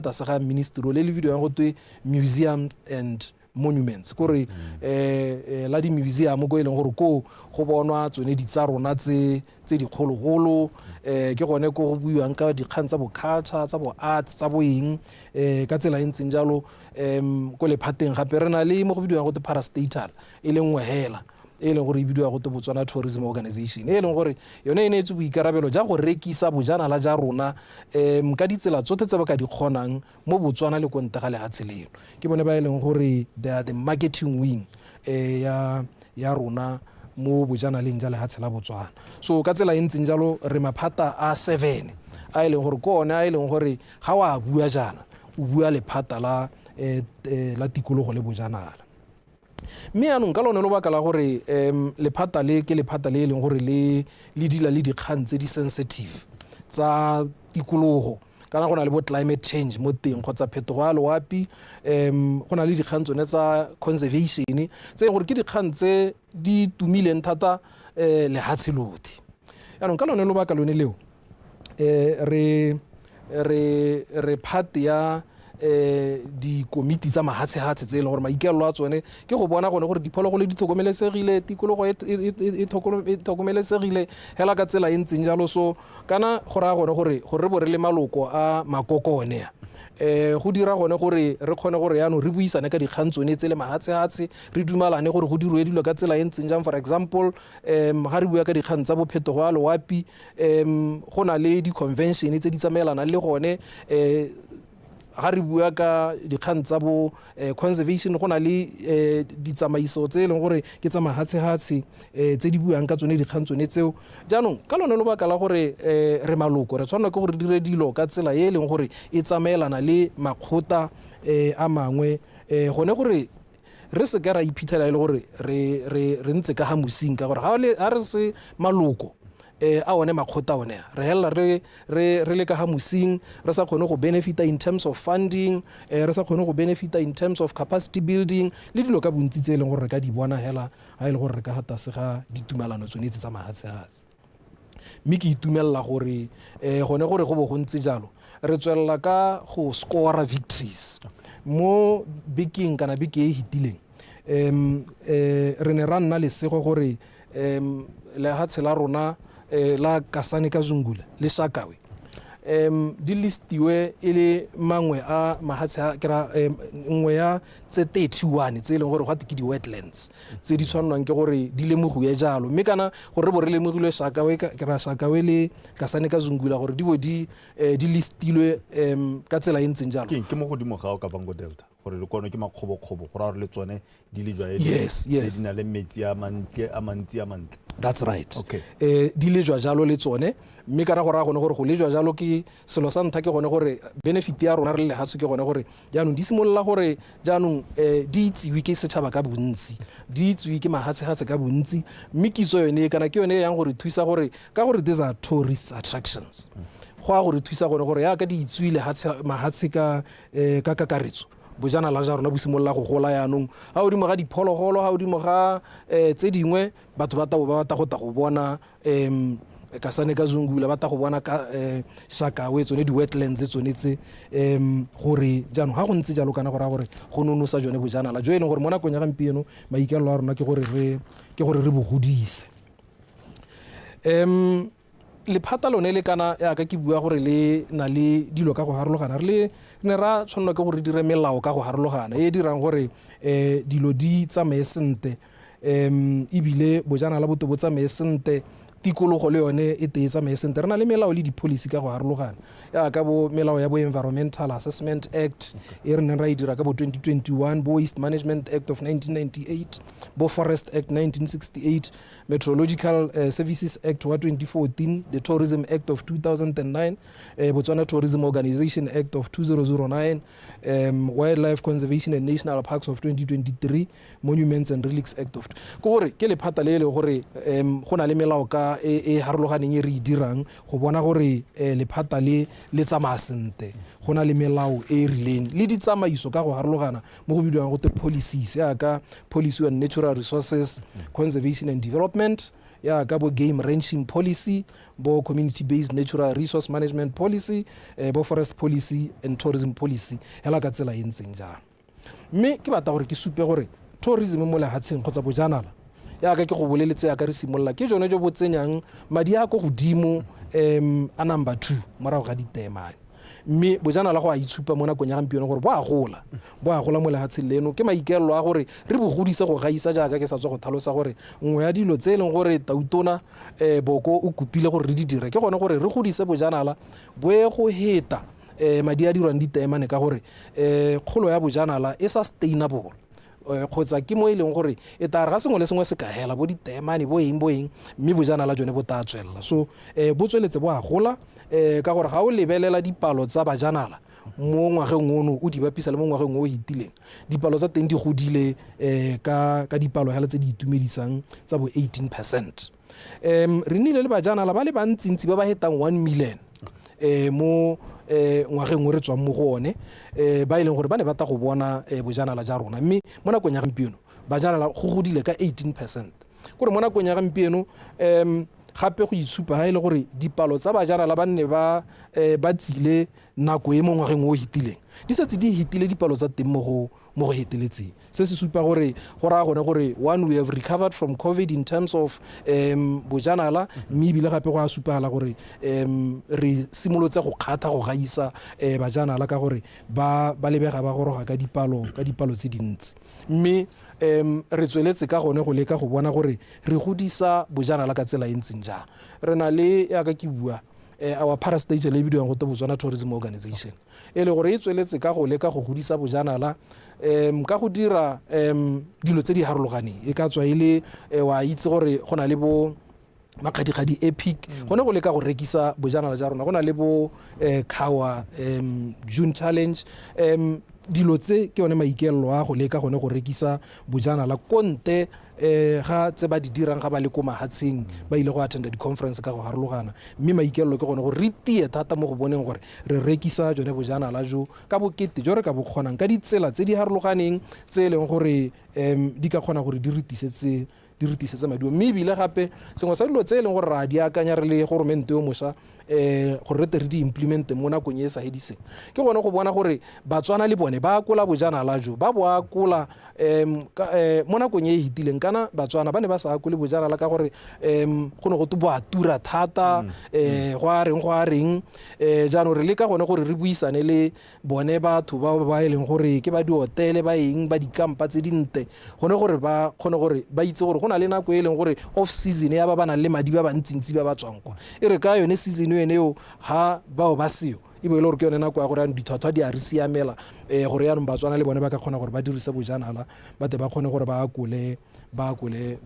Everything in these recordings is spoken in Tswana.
ta se ga ministry le video yang go twe museum and monuments gore la di museum go ile gore ko go bonwa tsone di tsa rona tse di kgologolo ke gone go buiwang ka dikgang tsa bo culture tsa bo arts tsa bo eng ka tsela ntseng jalo go le phateng gape re na le mo go video go te parastatal e lengwe hela e leng gore e bidiwa go te Botswana Tourism Organization e leng gore yone e ne tse boikarabelo ja go rekisa bojanala ja rona ka ditsela tsotlhe tse ba ka di kgonang mo Botswana le kontega le hatselelo ke bone ba e leng gore they are the marketing wing ya rona mo bojanaleng ja le hatsela Botswana so ka tsela ntseng jalo re maphata a 7 a e leng gore ko ona e leng gore ga wa bua jana o bua lephata la tikologo le bojanala mme anong ka lone lo baka la gore lephata le ke lephata le leng gore le dila le dikgang tse di sensitive tsa tikologo kana go na le bo climate change mo teng kgotsa phetogo ya loapi go na le dikgang tsone tsa conservation tse gore ke dikgang tse di tumileng thata le hatseloti anong ka lone lo baka lone leo re phate ya di komiti tsa mahatshehatse tse leng gore maikelo a tsone ke go bona gone gore diphologolo di tlhokomelesegile tikologo e tlhokomelesegile hela ka tsela e ntseng jalo so kana go raya gone gore re bo re le maloko a makokone go dira gone gore re kgone gore yaanong re buisane ka dikgang tsone tse le mahatshehatse re dumalane gore go dirwe dilo ka tsela e ntseng jang for example ga re bua ka dikgang tsa bophetogo ya loapi go na le di-convention tse di tsamaelana le gone ga re bua ka dikgang tsa bo conservation go na le ditsamaiso tse e leng gore ke tsa mahatshehatse tse di buang ka tsone dikgang tsone tseo jaanong ka lone lo baka la gore re maloko re tshwanela ke gore dire dilo ka tsela e leng gore e tsamaelana le makgotla a mangwe gone gore re se ka ra iphitlhela e le gore re ntse ka ga mosing ka gore ga re se maloko a one makgotla one re hela re le ka ga mosing re sa kgone go benefita in terms of funding re sa kgone go benefita in terms of capacity building le dilo ka bontsi tse e leng gore re ka di bona hela ga e le gore re ka gatase ga ditumalano tsone tse tsa mahatshehatse mme ke itumelela gore gone gore go bo go ntse jalo re tswelela ka go score victories mo bekeng kana beke e hitileng re ne ra nna lesego gore le hatshe la rona la Kasane Kazungula le Shakawe di listiwe e le mangwe a mahatshe kera nngwe ya tse 31 tse e leng gore go ke di wetlands tse di tshwanelwang ke gore di lemogiwe jalo mme kana gore bo re lemogilwe Shakawe le Kasane Kazungula gore di bo di listilwe ka tsela e ntseng jalo ke mo godimo ga o ka Bango Delta gore le kono ke makgobo go ra re le tsone di le jwa yes di na le metsi a mantsi that's right okay di le jwa jalo le tsone mme kana go ra gone gore go le jwa jalo ke selo sa ntha ke gone gore benefit ya rona re le hatso ke gone gore jaanong di simolla gore jaanong di itsiwe ke setšhaba ka bontsi di itsiwe ke mahatshehatse ka bontsi mme kitso yone kana ke yone yang gore thuisa gore ka gore these are tourist attractions go a gore thuisa gore ya ka di itsiwile mahatshe ka kakaretso bojana la ja rona bo simolla go gola yaanong ga o di mo ga diphologolo ga o di mo ga tse dingwe batho ba ta go bona Kasane Kazungula ba ta go bona ka Shakawe tsone di wetlands tsone tse gore jaanong ga go ntse jalo kana gore go nonosa jone bojana la jo e leng gore mo nakong ya gampieno maikelo a rona ke gore re bo godise lephata lone le kana ya ka ke bua gore le na le dilo ka go harologana re ne ra tshwanela ke gore dire melao ka go harologana e dirang gore dilo di tsamaye sente ebile bojana la boto bo tsamaye sente tikologo le yone e te tsamaye sente re na le melao le di-policy ka go harologana ya ka bo melao ya bo Environmental Assessment Act e re neng ra e dira ka bo 2021 bo Waste Management Act of 1998 bo Forest Act 1968 Meteorological Services Act wa 2014 the Tourism Act of 2009 Botswana Tourism Organization Act of 2009 Wildlife Conservation and National Parks of 2023 Monuments and Relics Act of gore ke lephata le gore go na le melao ka e harologaneng e re e dirang go bona gore lephata le tsamaya sente go na le melao e rileng le ditsamaiso ka go harologana mo go bidiwang go te policies ya ka policy on natural resources conservation and development ya ka bo game ranching policy, bo community based natural resource management policy, bo forest policy and tourism policy hela ka tsela e ntseng jang. Mme ke batla gore ke supe gore tourism mo lehatsheng kgotsa bojanala ya ka ke go boleletse ya ka re simolla ke jone jo bo tsenyang madi a go godimo a number 2 morago ga ditemane. Mme bojanala go a itshupa mo nakong ya gampieno gore bo a gola mo lehatsheng leno ke maikelelo a gore re bo godise go gaisa jaaka ke sa tswa go tlhalosa gore nngwe ya dilo tse e leng gore tautona boko o kopile gore re di dire ke gone gore re godise bojanala bo e go heta madi a dirwang ditemane ka gore kgolo ya bojanala e sustainable kgotsa ke mo e leng gore e tare ga sengwe le sengwe se ka hela bo ditemane bo eng mme bojanala jone bo ta tswelela. So bo tsweletse bo a gola ka gore ga o lebelela dipalo tsa bajanala mo ngwageng ono o di bapisa le mo ngwageng o hitileng dipalo tsa teng di godile ka dipalo hela tse di itumedisang tsa bo 18%. Re nnile le bajanala ba le bantsintsi ba ba hetang 1 million mo ngwageng o re tswang mo go one ba e leng gore ba ne ba ta go bona bojanala ja rona. Mme mo nakong ya gampieno bajanala go godile ka 18%. Gore mo nakong ya gampieno gape go itshupa ha ile gore dipalo tsa bajanala ba nne ba tsile nako e mo ngwageng o hitileng di setse di hitile dipalo tsa teng mo go heteletseng. Se se supa gore go ra gone gore one, we have recovered from COVID in terms of bojanala, mme ebile gape go a supagala gore re simolotse go kgatha go gaisa bajanala ka gore ba lebega ba goroga ka dipalo tse dintsi. Mme re tsweletse ka gone go leka go bona gore re godisa bojanala ka tsela e ntseng jang. Re na le ya ka ke bua our parastate le bidiwang go to Botswana Tourism Organization e le gore e tsweletse ka go leka go godisa bojanala ka go dira dilo tse di harologaneng e ka tswa ile wa itse gore go na le bo makgadikgadi epic gone go leka go rekisa bojanala ja rona go na le bo Khawa June challenge dilo tse ke yone maikelelo a go leka gone go rekisa bojanala konte ga tse ba di dirang ga ba le ko mahatsheng ba ile go attenda di-conference ka go harologana. Mme maikelelo ke gone gore re tie thata mo go boneng gore re rekisa jone bojanala jo ka bokete jo re ka bokgonang ka ditsela tse di harologaneng tse e leng gore di ka kgona gore di re tisetse maduo. Mme ebile gape sengwe sa dilo tse e leng gore ra di akanya re le goromente yo mošwa gore re tle re di implemente mo nakong e sa hediseng ke gone go bona gore Batswana le bone ba akola bojanala jo ba bo akola mo nakong e hitileng kana Batswana ba ne ba sa akole bojanala ka gore go ne go bo a tura thata go a reng jaanong re le ka gone gore re buisane le bone batho ba e leng gore ke ba di-hotele ba eng ba dikampa tse dinte gone gore ba kgone gore ba itse gore go na le nako e leng gore off season ya ba nang le madi ba bantsintsi ba tswang kwa e re ka yone season ene eo ha bao ba seo e bo ile gore ke yone nako ya gore dithwathwa di a re siamela gore yaanong Batswana le bone ba ka kgona gore ba dirise bojanala ba te ba kgone gore ba akole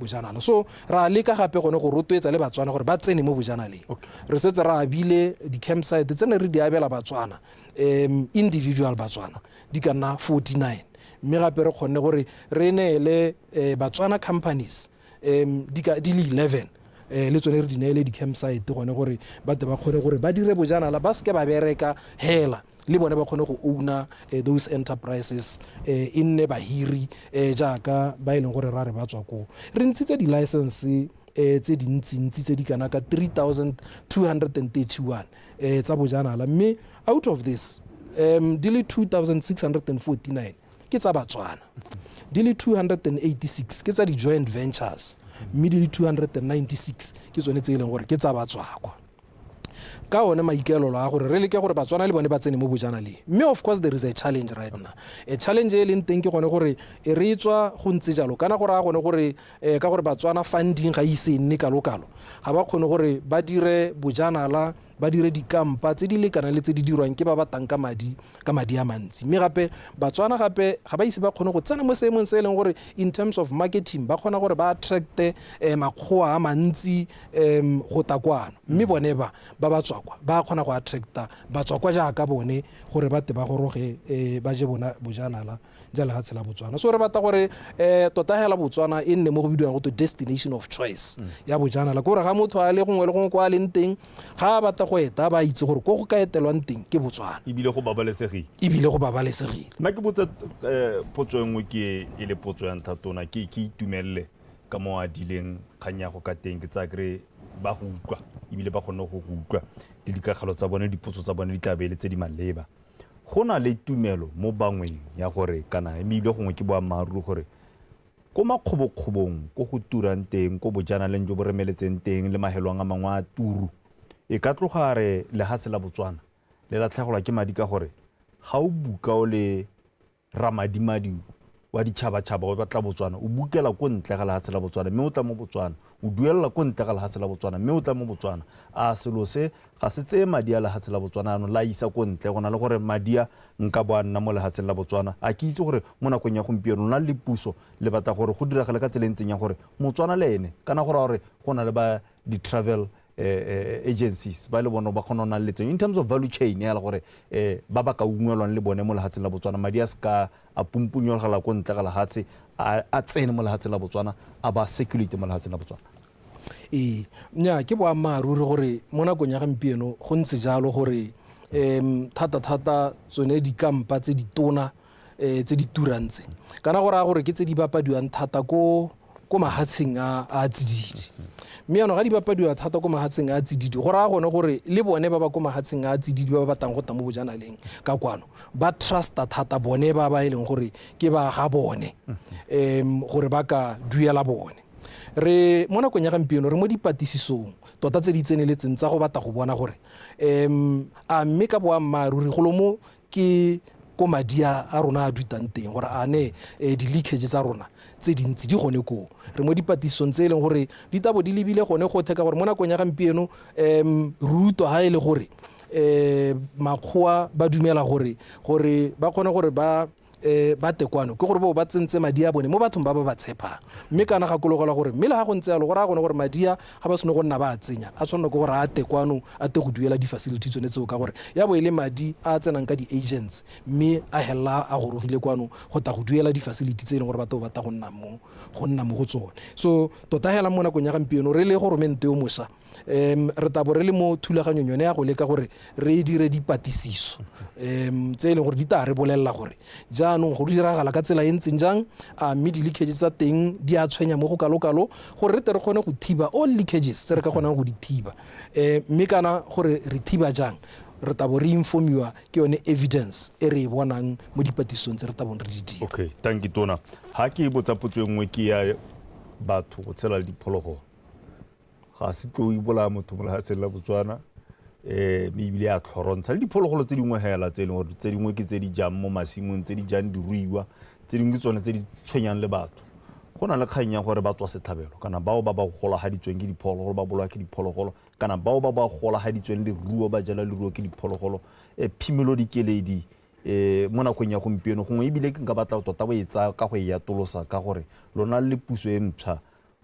bojanala. So ra leka gape gone go rotloetsa le Batswana gore ba tsene mo bojanaleng. Re setse ra abile di-campsite tsene re di abela Batswana individual Batswana di ka nna 49 mme gape re kgonne gore re neele Batswana companies di le 11 le tsone re di neele di-campsite gone gore ba te ba kgone gore ba dire bojanala ba seke ba bereka hela le bone ba kgone go owna those enterprises e nne bahiri jaaka ba e leng gore ra re ba tswa ko re ntshitse di-license tse dintsintsi tse di kana ka 3,231 tsa bojanala mme out of this di le 2,649 ke tsa Batswana di le 286 ke tsa di-joint ventures mme di le 296 ke tsone tse e leng gore ke tsa Batswakwa ka one maikelelo a gore re leke gore Batswana le bone ba tsene mo bojanaleng. Mme of course there is a challenge right now. A challenge e leng teng ke gone gore e re tswa go ntse jalo kana gore a gone gore ka gore Batswana funding ga ise nne kalokalo ga ba kgone gore ba dire bojanala ba dire dikampa tse di lekana le tse di dirwang ke ba batang ka madi a mantsi. Mme gape Batswana gape ga ba ise ba kgone go tsena mo seemong se e leng gore in terms of marketing ba kgona gore ba attracte makgowa a mantsi go takwana. Mme bone ba Batswakwa ba kgona go attracta Batswakwa jaaka bone gore ba te ba goroge ba je bona bojanala jalo ha tsela Botswana. So re batla gore tota hela Botswana e nne mo go bidiwang go to destination of choice ya bojanala gore ga motho a le gongwe le gongwe kwa le nteng ga ba ta go eta ba itse gore go ka etelwang teng ke Botswana ebile go babalesegile nna ke botsa potso engwe ke e le potso ya nthatona ke itumelele ka mo a dileng kgang ya go ka teng ke tsa kry ba go utlwa ebile ba kgone go utlwa le dikagalo tsa bone dipotso tsa bone di tabele tse di maleba go na le tumelo mo bangweng ya gore kana ebile gongwe ke boammaaruri gore ko makgobokgobong ko go turang teng ko bojanaleng jo bo remeletseng teng le mahelwang a mangwe a turu e ka tloga re lehatshe la Botswana le latlhegelwa ke madi ka gore ga o buka o le ramadimadi wa ditšhabatšhaba o batla Botswana o bukela ko ntle ga lehatshe la Botswana mme o tla mo Botswana o duelela ko ntle ga lehatshe la Botswana mme o tla mo Botswana a selo se ga se tseye madi a lehatshe la Botswana ano la isa ko ntle go na le gore madi a nka bo a nna mo lehatsheng la Botswana a ke itse gore mo nakong ya gompieno na le puso le batla gore go diragale ka tsela ntseng ya gore Motswana le ene kana gore go na le ba di-travel agencies ba le bona ba kgona na le in terms of value chain ya le gore ba ba ka ungwelwang le bone mo lehatsheng la Botswana madi a ska a pumpunyogela ko ntle ga lehatshe a tsene mo lehatsheng la Botswana a ba circulate mo lehatsheng la Botswana nya ke boammaaruri gore mo nakong ya gampieno go ntse jalo gore thata tsone dikampa tse di tona tse di turantse kana gore ke tse di bapadiwang thata ko mahatsheng a tsididi mme yana ga di bapadiwa thata ko mahatsheng a tsididi go raya gone gore le bone ba ba ko mahatsheng a tsididi ba ba batlang go ta mo bojanaleng ka kwano ba trusta thata bone ba ba eleng gore ke ba ga bone gore ba ka duela bone re mo nakong ya gampieno re mo dipatisisong tota tse di tseneletseng tsa go batla go bona gore a mme ka boammaaruri golo mo ke ko madi a rona a dutang teng gore a ne di-leakage tsa rona tse dintsi di gone ko re mo dipatisong tse e leng gore di tabo di lebile gone go theka gore mo nakong ya gampieno ruto ha e le gore makgoa ba dumela gore ba kgone gore ba tekwano ke gore bo ba tsentse madi a bone mo bathong ba ba tshepang mme kana gakologola gore mme le ga go ntse yalo gore a gone gore madi a ga ba sone go nna ba a tsenya a tshwanela ke gore a tekwano a te go duela di-facility tsone tseo ka gore ya bo e le madi a tsenang ka di-agents mme a helela a gorogile kwano go ta go duela di-facility tse e leng gore batho ba ta go nna mo go tsone so tota hela mo nakong ya gampieno re le goromente yo moša re tabo re le mo thulaganyong yone ya go leka gore re dire dipatisiso tse e leng gore di ta re bolelela gore jaanong go diragala ka tsela e ntseng jang a mme di-leakages tsa teng di a tshwenya mo go kalokalo gore re te re kgone go thiba all leakages tse re ka kgonang go di thiba mme kana gore re thiba jang re tabo re informiwa ke yone evidence e re e bonang mo dipatisong tse re tabong re di dira okay thank you tona ha ke botsa potso nngwe ke ya batho go tshela diphologolo ga se tlo ibola motho mo lehatsheng la Botswana ebile a tlhorontsha le diphologolo tse dingwe hela tse leng gore tse dingwe ke tse di jang mo masimong tse di jang diruiwa tse dingwe tsone tse di tshwenyang le batho go na le kgang ya gore ba tswa setlhabelo kana bao ba golageditsweng ke diphologolo ba bolwa ke diphologolo kana bao ba golageditsweng le ruo ba jela le ruo ke diphologolo phimelo dikeledi mo nakong ya gompieno gongwe ebile ke nka batla tota bo etsa ka go ya tolosa ka gore lona le puso e mpšha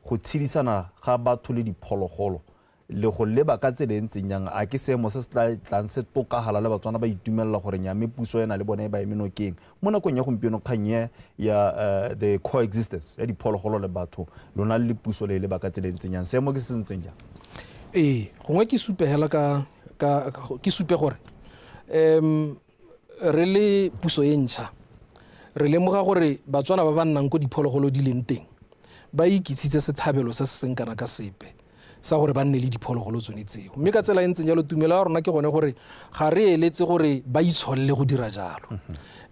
go tshedisana ga batho le diphologolo le go leba ka tsela e ntseng yang a ke seemo se se tlang se tokagala le Batswana ba itumelela gore nya mme puso ena le bone ba emenokeng mo nakong ya gompieno kgang ya the coexistence ya diphologolo le batho lona le puso le leba ka tsela e ntseng yang seemo ke se ntseng jang gongwe ke supegela ke supe gore re le puso e ntšha re lemoga gore Batswana ba ba nnang ko diphologolo di leng teng ba ikitsitse sethabelo se se seng kana ka sepe sa gore ba nne le diphologolo tsone tseo mme ka tsela e ntseng jalo tumelo ya rona ke gone gore ga re eletse gore ba itsholele go dira jalo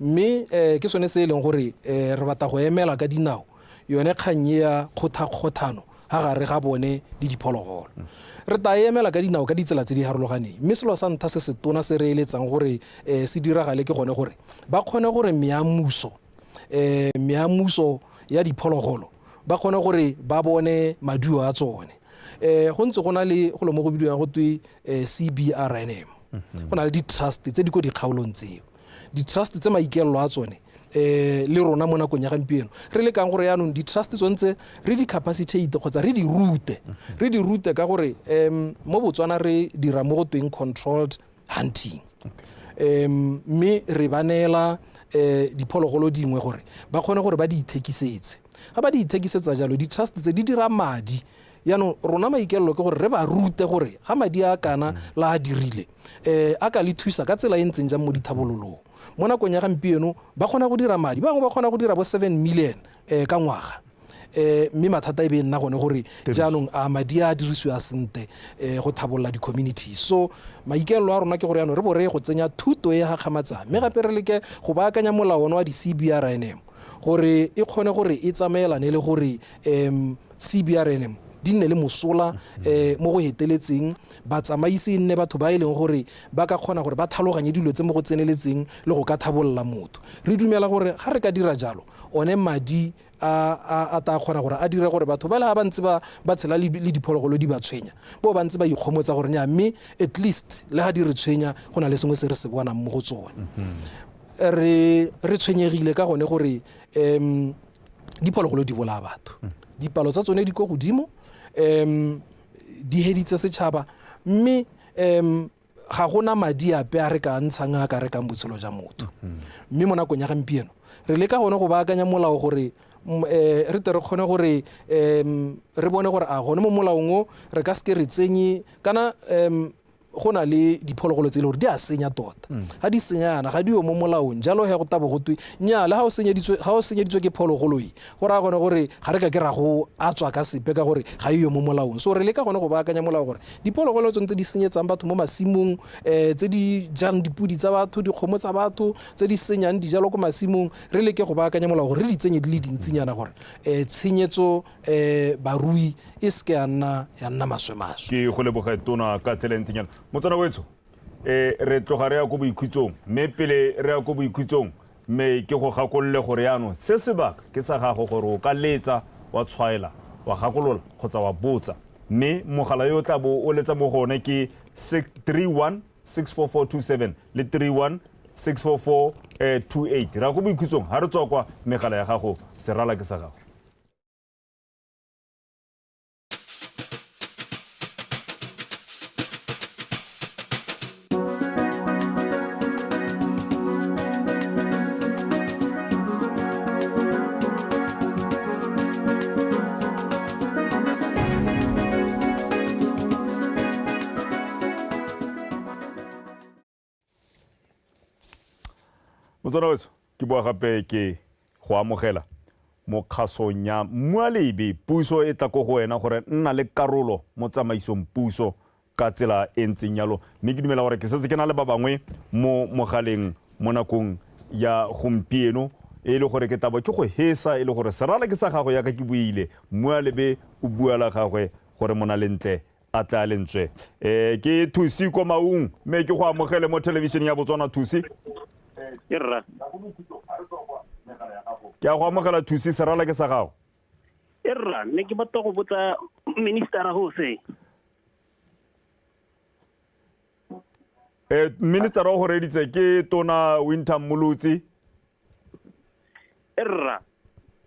mme ke sone se e leng gore re batla go emela ka dinao yone kgang ya kgothano ga gare ga bone le diphologolo re ta emela ka dinao ka ditsela tse di harologaneng mme selo sa ntha se se tona se re eletsang gore se diragale ke gone gore ba kgone gore meamuso ya diphologolo ba kgone gore ba bone maduo a tsone go ntse go na le go lo mo go bidiwang go twe CBRNM go na le di-trust tse di ko dikgaolong tseo di-trust tse maikelelo a tsone le rona mo nakong ya gampieno re le kang gore yaanong di-trust tsontse re di-capacitate kgotsa re di rute ka gore mo Botswana re dira mo go tweng controlled hunting mme re ba neela diphologolo dingwe gore ba kgone gore ba di ithekisetse ga ba di ithekisetsa jalo di-trust tse di dira madi yaanong rona maikelelo ke gore re ba rute gore ga madi a kana la a dirile a ka le thusa ka tsela e ntseng jang mo dithabololong mo nakong ya gampieno ba kgona go dira madi bangwe ba kgona go dira bo 7 million ka ngwaga mme mathata e be nna gone gore jaanong a madi a dirisiwa sente go thabolola di-communities. So maikaelelo a rona ke gore yaanong re bo re go tsenya thuto e gakgamatsang, mme gape re leke go baakanya molao wa di-CBRNM gore e kgone gore e tsamaelane le gore CBRNM di nne le mosola mo go heteletseng batsamaisi nne batho ba e leng gore ba ka kgona gore ba tlhaloganye dilo tse mo go tseneletseng le go ka thabolola motho. Re dumela gore ga re ka dira jalo one madi a ta kgona gore a dire gore batho ba le ga bantse ba tshela le diphologolo di ba tshwenya bo bantse ba ikgomotsa gore nya mme at least le ga di re tshwenya go na le sengwe se re se bonang mo go tsone. Re tshwenyegile ka gone gore diphologolo di bolaya batho, dipalo tsa tsone di ko godimo, di heditse setšhaba, mme ga gona madi ape a re ka ntshang a ka rekang botshelo jwa motho. Mme mo nakong ya gampieno re leka gone go baakanya molao gore re tle re kgone gore re bone gore a gone mo molaong o re ka seke re tsenye kana go na le diphologolo tse le gore di a senya tota. Ga di senya yana ga di yo mo molaong jalo he go tabo go twe nya le ga o senyeditswe ke phologolo e go ra gone gore ga re ka ke ra go a tswa ka sepe ka gore ga e yo mo molaong. So re le ka gone go baakanya molao gore diphologolo tse di senyetsang batho mo masimong, tse di jang dipudi tsa batho, dikgomo tsa batho, tse di senyang dijalo ko masimong, re leke go baakanya molao gore re di tsenye di le dintsinyana gore tshenyetso barui e seke ya nna maswe-maswe. Ke go leboga tona ka tsela ntsinyana motsana wetso re tloga re ya ko boikhutsong, mme pele re ya ko boikhutsong mme ke go gakololle gore yaanong se sebaka ke sa gago gore o ka letsa wa tshwaela wa gakolola kgotsa wa botsa, mme mogala yo tla bo o letsa mo gone ke 631 64427 le 31 64428. Ra go boikhutsong ha re tswa kwa megala ya gago serala ke sa gago. Motswana wetso ke bua gape ke go amogela mo kgasong ya Mmualebe puso e tla go go wena gore nna le karolo mo tsamaisong puso ka tsela e ntseng yalo, mme ke dumela gore ke setse ke na le ba bangwe mo mogaleng mo nakong ya gompieno e le gore ke tabo ke go hesa e le gore serala ke sa gago ya ka ke buile Mmualebe o buela gagwe gore mona lentle a tla lentswe. Ke Thusi ko Maung, mme ke go amogele mo television ya Botswana. Thusi Irra ke a go amogela Thusi, serala ke sa gago. Irra ne ke batla go botsa minister ho se Minister o go reditse ke tona Winter Mulutsi. Irra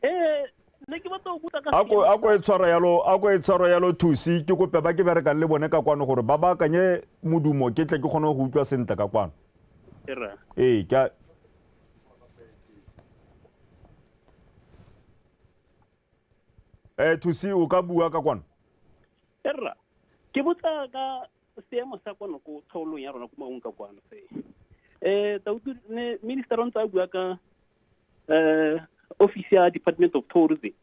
ne ke batla go botsa ka a ko e tshwara yalo Thusi ke kope ba ke berekang le bone ka kwano gore ba baakanye modumo ke tle ke kgone go utlwa sentle ka kwano. Irra Thusi o ka bua ka kwano. Irra ke botsa ka seemo sa kwano ko tholong ya rona ko Maung ka kwano se tautu ne minister on tsa bua ka office ya Department of Tourism.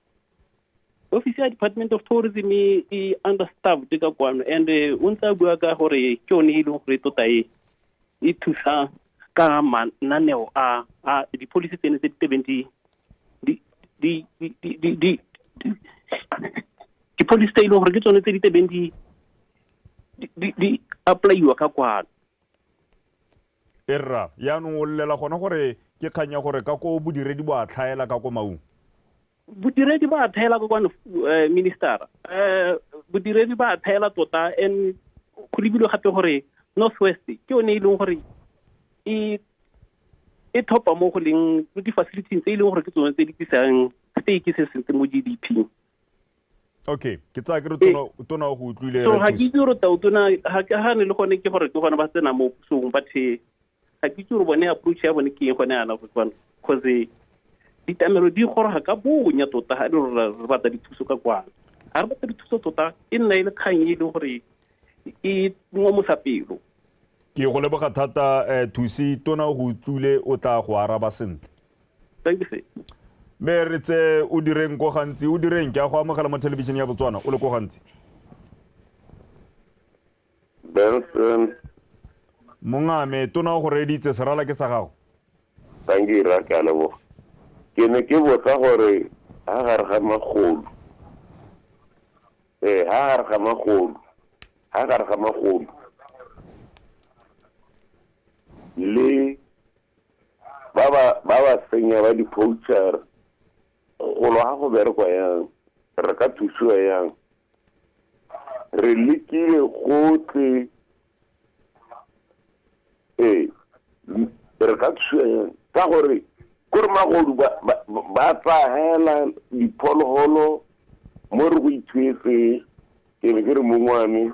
Office ya Department of Tourism e understaffed ka kwano, and untsa bua ka gore ke one ile gore tota e thusa ka mananeo a di-policy tsene tse di-policy tse e leng gore ke tsone tse di tebeng di apply-iwa ka kwano. Erra yaanong o llela gona gore ke kganya gore ka ko bodiredi bo a tlhaela ka ko Maung. Bodiredi ba a tlhaela ka kwano minister, bodiredi ba a tlhaela tota, and go lebile gape gore Northwest ke yone e leng gore e thopa mo go leng di-facilities tse e leng gore ke tsone tse di tlisang stake se sentse mo GDP. Okay, ke tsa ke re tona go utlwile. So ha ke itse gore tautona ha ne le gone ke gore ke gona ba tsena mo pusong, but ha ke itse gore bone approach ya bone ke gone ana go tswana because ditamelo di goroga ka bonya tota ha re batla dithuso ka kwana. Ha re batla dithuso tota e nna ile kgang e le gore e mo mosapelo. Ke go leboga thata Thusi, tona go utlwile o tla go araba sentle. Thank you. me re tse o direng ko gantsi o direng ke a go amogela mo television ya Botswana o le ko gantsi Benson mongame tona go reditse serala ke sa gago Tangira ka lebo ke ne ke botsa gore ha gare ga magolo ha gare ga magolo le ba senya ba di-poacher golo ga go berekwa yang re ka thusiwa yang re lekile gotlhe re ka thusiwa yang ka gore kore magodu ba tsahela diphologolo mo re go ithwetse ke ne ke re mongwane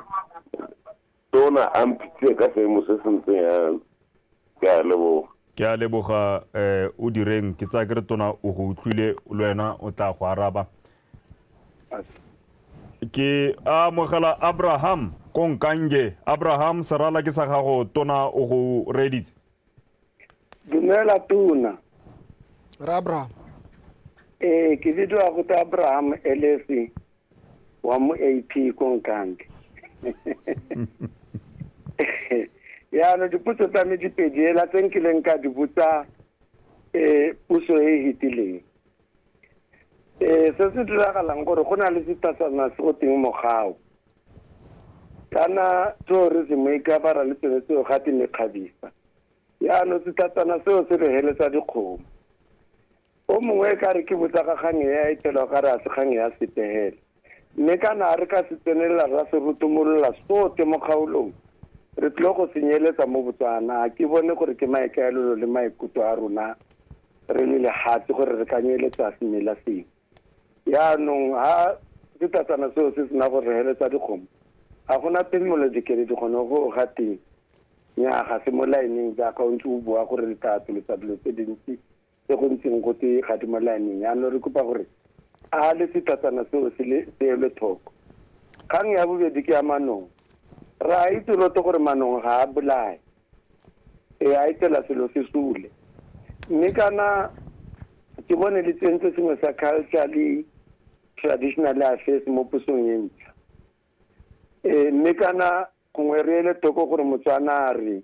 tona a mphitse ka seemo se sentseng yang ke a leboga ke a leboga o direng ke tsa ke re tona o go utlwile le wena o tla go araba ke amogela Abraham Konkange Abraham serala ke sa gago tona o go reditse dumela tuna ra Abraham ke video go ta Abraham LSC wa mo AP Konkange ya no diputso tsa me di pediela tsenkileng ka dibutsa puso e hitileng se se diragalang gore go na le setasana se go teng mogao kana tourism e ka bara le tsone tseo ga tine kgabisa ya no setasana seo se re heletsa dikgomo o mongwe ka re ke botsa ga gang ya itelo ka re a se gang ya setehela mme kana re ka se tsenelela ra se rutumolola sote mo kgaolong re tlo go senyeletsa mo Botswana ke bone gore ke maikaelelo le maikutlo a rona re le lehatsi gore re kanyeletsa semela seng yaanong ha setatsana seo se sena gore re heletsa dikgomo ga gona phimolo dikele di kgone go ga teng nya ga se mo laeneng jaaka o ntse o bua gore re tla tloletsa dilo tse dintsi tse go ntseng go te ga di mo laeneng yaanong re kopa gore a le setatsana seo se le thoko kgang ya bobedi ke ya manong ra itse roto gore manong ga a bolae a itela selo se sule mme kana ke bone le tsentse sengwe sa culture le traditional affairs mo pusong e ntšha mme kana gongwe re ele toko gore Motswana a re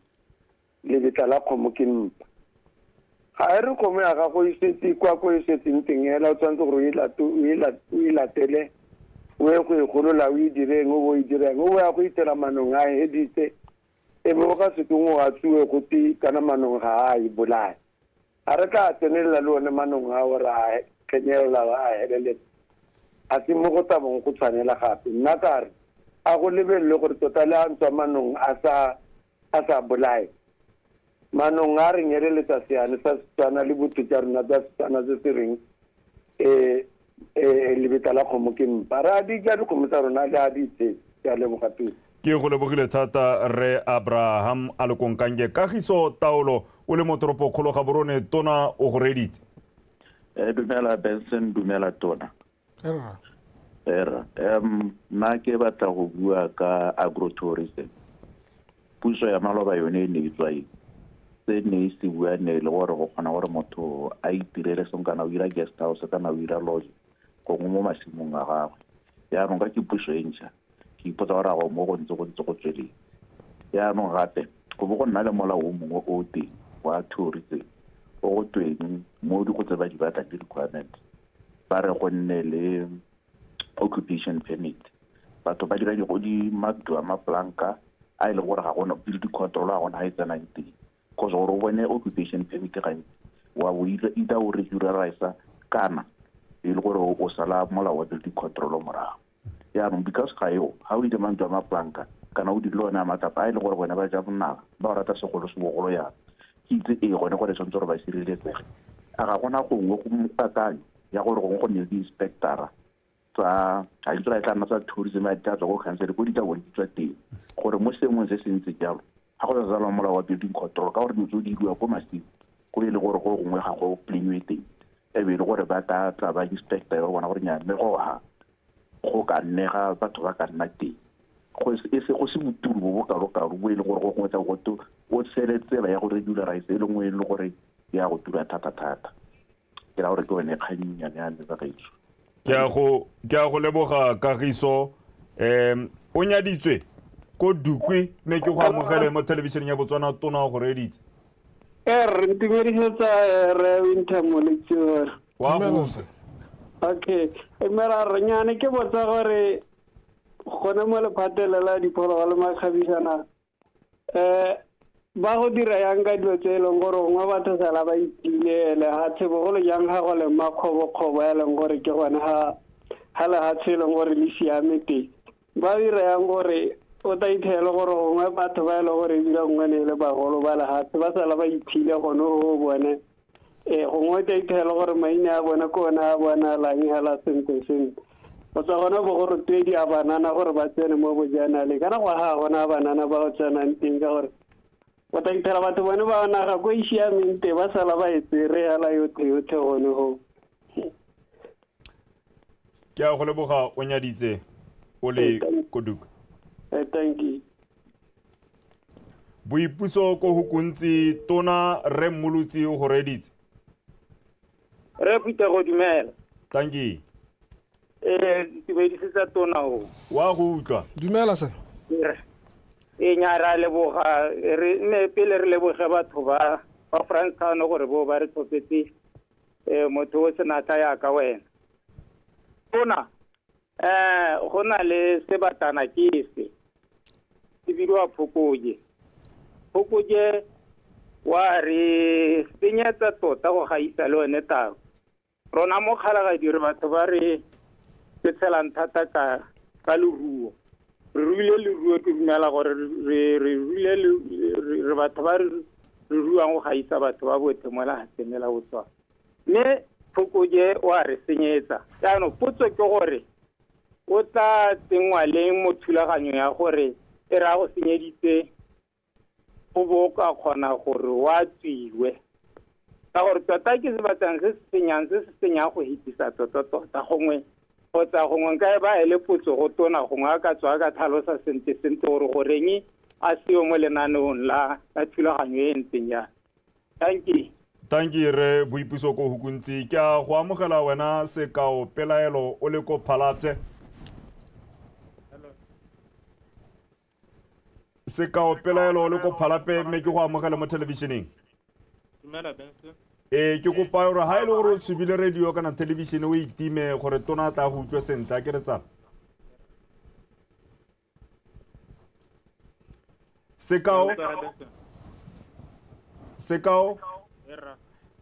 lebitla la kgomo ke mpa ga e re kgomo ya gago e setse kwa ko e setseng teng hela o tshwanetse gore o e latele o e go e golola o e direng o bo e direng o ya go itela manong a heditse e be o ka se teng o a tsuwe go ti kana manong ga a e bolaya a re ka tsenelela le one manong a o ra kenyelela a helele a se mo go tabong go tshwanela gape nna ka re a go lebelele gore tota le a ntswa manong a sa bolaye manong a re nyeleletsa seane sa Setswana le botho tsa rona tsa Setswana se se reng lebitla la kgomo ke mpa re a di ja dikgomo tsa rona le a di itse ke a leboga tulo ke go lebogile thata re Abraham a le Konkange Kagiso Taolo o le mo toropo kgolo ga borone tona o go reditse dumela Benson dumela tona nna ke batla go bua ka agrotourism puso ya maloba yone e ne e tswa se ne e se buane le gore go kgona gore motho a itirele seng kana o ira guest house kana o ira lodge gongwe mo masimong a gagwe yaanong ka ke puso e ntšha ke ipotsa gore go mo go ntse go tsweleng yaanong gape go bo go nna le molao o mongwe o teng wa tourism o go tweng mo di go tse ba di batla ke requirements ba re go nne le occupation permit batho ba dira di matlo a maplanka a ile gore ga gona building control a gona a itsenang teng cause gore o bone occupation permit gantsi wa bo ida o regularize kana e le gore o sala molao wa building control morago yaanong because ga yo ga o ile mantlo a maplanka kana o dilo ona matapa a ile gore bona ba ja bonaga ba rata segolo se bogolo yana ke itse gone gore tshwanetse gore ba sireletsege a ga gona gongwe go mokakanyo ya gore gongwe go nne le di-inspectora tsa ga ntse ra e tla nna tsa tourism a tla tswa go khansele ko ditabone di tswa teng gore mo seemong se se ntse jalo ga go sa zalwa molao wa building control ka gore dilo di diriwa ko masimo go e le gore go gongwe ga go pleniwe teng e be e le gore ba tla ba inspector ya bona gore nya mme go ka nnega batho ba ka nna teng go se boturu bo bokalo-kalo bo e le gore go gongwe tsa goto o tshele tsela ya go regularize e le nngwe e le gore ya go tura thata-thata ke ra gore ke bone kgannyane ya le bagaetso ke a go leboga Kagiso o nyaditswe ko Dukwi me ke go amogele mo television ya Botswana tona go reditse re ntumedisetsa re Winter Molecture wa go okay mera renyane ke botsa gore gone mo le phatelela diphologolo makgabisana ba go dira yang ka dilo tse leng gore ngwa batho sala ba itilele ha tsebogolo jang ga go le makgobo ya leng gore ke gone ha le ha tshelo gore le siame teng ba dira yang gore o ta ithele gore ngwa batho ba ile gore dira ngwane le bagolo ba le ha ba sala ba iphile gone o bone go ngwe ta ithele gore maina a bona ko ona a bona lang hala sente o tsa gona bo gore twedi a banana gore ba tsene mo bojana le kana go ha gona banana ba go tsena nteng ka gore o ta ithela batho bone ba naga go isiameng ba sala ba etsere hala yotlhe gone ho ke a go leboga o nyaditse o le Koduka thank you boipuso ko hukuntsi tona re mmolutsi go reditse re pita go dumela thank you tibedisitsa tona ho wa go utlwa dumela se nya ra leboga re ne pele re leboga batho ba Francetown gore bo ba re tshopetse motho o senata ya ka wena tona go na le sebatana ke se bidwa Phokojwe wa re senyetsa tota go gaisa le one tao rona mo kgalaga dire batho ba re ke tselang thata ka leruo re ruile leruo ke dumela gore re batho ba re ruang go gaisa batho ba botlhe mo la tsemela go tswa mme Phokojwe wa re senyetsa jaanong potso ke gore o tla tsengwa le mo thulaganyo ya gore e ra go senyeditse go boka kgona gore wa tswiwe ka gore tota ke se batlang se se senyang go hitisa tota gongwe kgotsa gongwe nka ba ele potso go tona gongwe a ka tswa ka tlhalosa sente gore goreng a seo mo lenaneong la thulaganyo e ntseng ya thank you re boipuso ko hukuntsi ke a go amogela wena sekao pelaelo o le ko Phalapye sekao pelaelo o le ko Phalapye mme ke go amogela mo televisioneng ke kopa gore ha ile gore o tshubile radio kana television o itime gore tona tla go utlwa sentle a ke re tsala sekao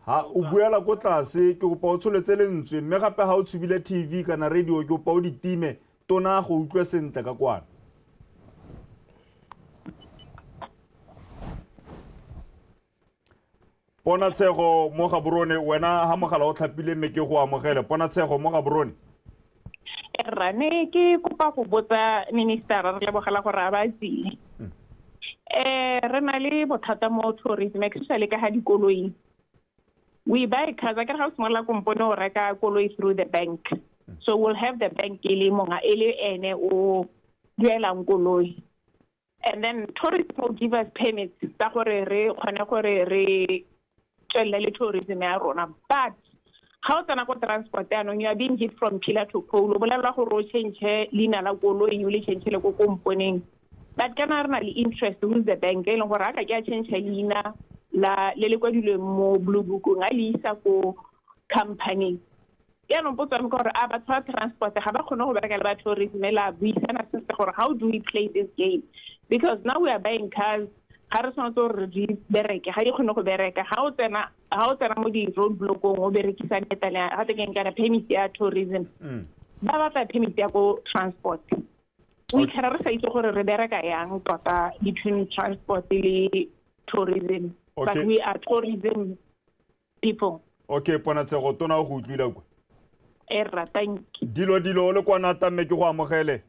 ha o buela ko tlase ke kopa o tsholetse lentswe mme gape ha o tshubile TV kana radio ke kopa o ditime tona go utlwa sentle ka kwana Ponatshego mo Gaborone wena ha mogala o tlhapile mme ke go amogele Ponatshego mo Gaborone rane ke kopa go botsa minister re lebogela gore a ba tsile re na le bothata mo tourism especially ka ha dikoloi we buy cars ka ga o simola kompone o reka koloi through the bank so we'll have the bank ile monga ile ene o duelang koloi and then tourism will give us permits tsa gore re kgone gore re tswela le tourism ya rona but how tsana go transport and you are being hit from pillar to pole bolela go ro change lina la koloi you le change le go componeng but kana re na le interest with the bank le gore aka ke change lina la le kwadilwe mo blue book nga le isa ko company ya no potsa mo gore a ba tsa transport ga ba khona go bereka le ba tourism la buisana se gore how do we play this game because now we are buying cars ga re sona gore di bereke ga di khona go bereka ga o tsena mo di road blockong o berekisa netala ga teng kana permit ya tourism ba ba permit ya go transport we can re sa itse gore re bereka yang tota between transport le tourism but we are tourism people okay Ponatshego tona go utlwila kwa era thank dilo le kwa nata mme ke go amogele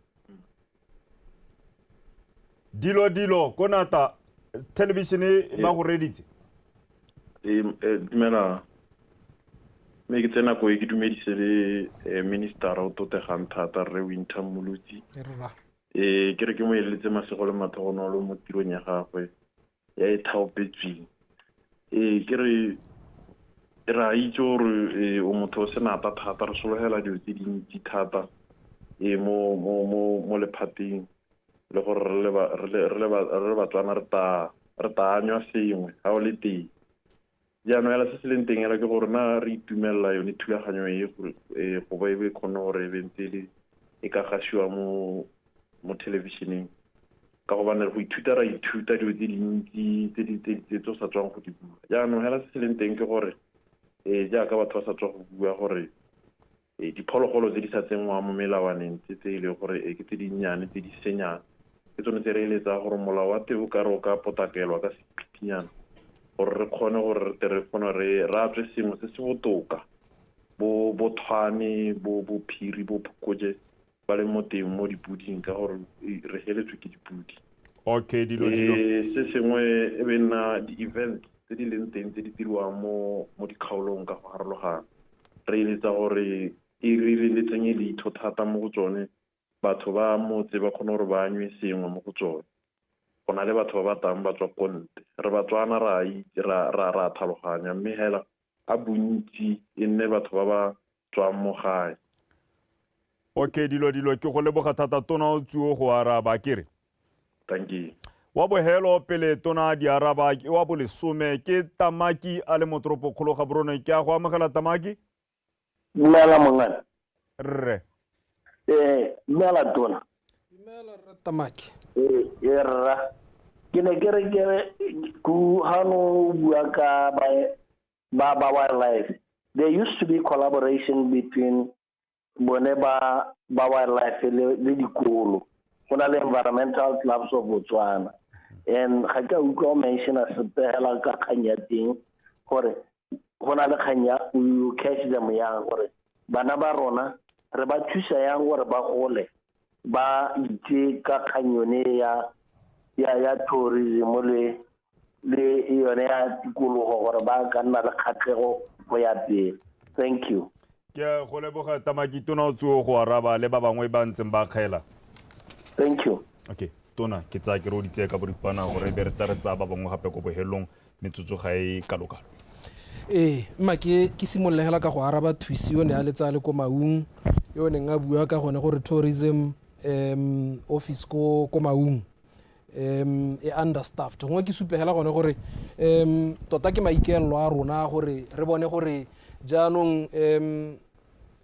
dilo ko nata television ba go reditse dumela me ke tsena go ke dumedise le minister o totegang thata re Winter Molecture ke re ke mo eletse masego le mathogonolo mo tirong ya gagwe ya e thaopetsweng ke re ra itse gore o motho o senata thata re sologela dilo tse dintsi thata mo lephateng le gore re le batswana re ta anywa sengwe ga o le teng jaanong hela se se leng teng hela ke gore na re itumelela yone thulaganyo go ba e kgone gore e bentse e ka gasiwa mo televisioneng ka gobane go ithuta dilo tse dintsi tse o sa tswang go di bua jaanong hela se se leng teng ke gore jaaka batho ba sa tswa go bua gore diphologolo tse di sa tsengwang mo melawaneng tse e le gore ke tse dinnyane tse di senyang ke tsone tse re eletsa gore molao wa teng o ka re o ka potakelwa ka sephipinyana gore re kgone gore re kgone re ratswe sengwe se se botoka bo thwane bo phiri bo phokotse ba le mo teng mo dipuding ka gore re heletswe ke dipudi okay dilo se sengwe e be nna di-event tse di leng teng tse di diriwang mo dikgaolong ka go harologana re eletsa gore re letsenye leitho thata mo go tsone batho ba motse ba kgone gore ba anywe sengwe mo go tsone go na le batho ba batang ba tswa konte re batswana ra tlhaloganya mme hela a bontsi e nne batho ba ba tswang mo gae okay dilo ke go leboga thata tona o tsuo go araba kere thank you wa bohelo pele tona di araba wa bo lesome ke Tamaki a le motoropo kgolo ga borone ke a go amogela Tamaki dumela mongane rre dumela tona dumela rre Tamaki rra ke ne ke re ku hano bua ka ba wildlife. There used to be collaboration between bone ba wildlife le dikolo go na le environmental clubs of Botswana and ga ka utlwa mention a sepela ka kanya teng gore go na le kanya you catch them yang gore bana ba rona re ba thusa yang gore ba gole ba itse ka kanyone ya tourism le yone ya tikologo gore ba ka nna le kgatlhego go ya pele. Thank you. ke go leboga Tamaki tona o tsuo go araba le ba bangwe ba ntseng ba kgaela. Thank you. Okay tona ke tsa ke ro di tse ka boripana gore be re tsa ba bangwe gape go bohelong metsotso ga e kalokalo mma ke simollegela ka go araba thusi yone a letsa le ko Maung yone nga bua ka gone gore tourism office ko Maung e understaffed ngwe ke supegela gone gore tota ke maikelo a rona gore re bone gore jaanong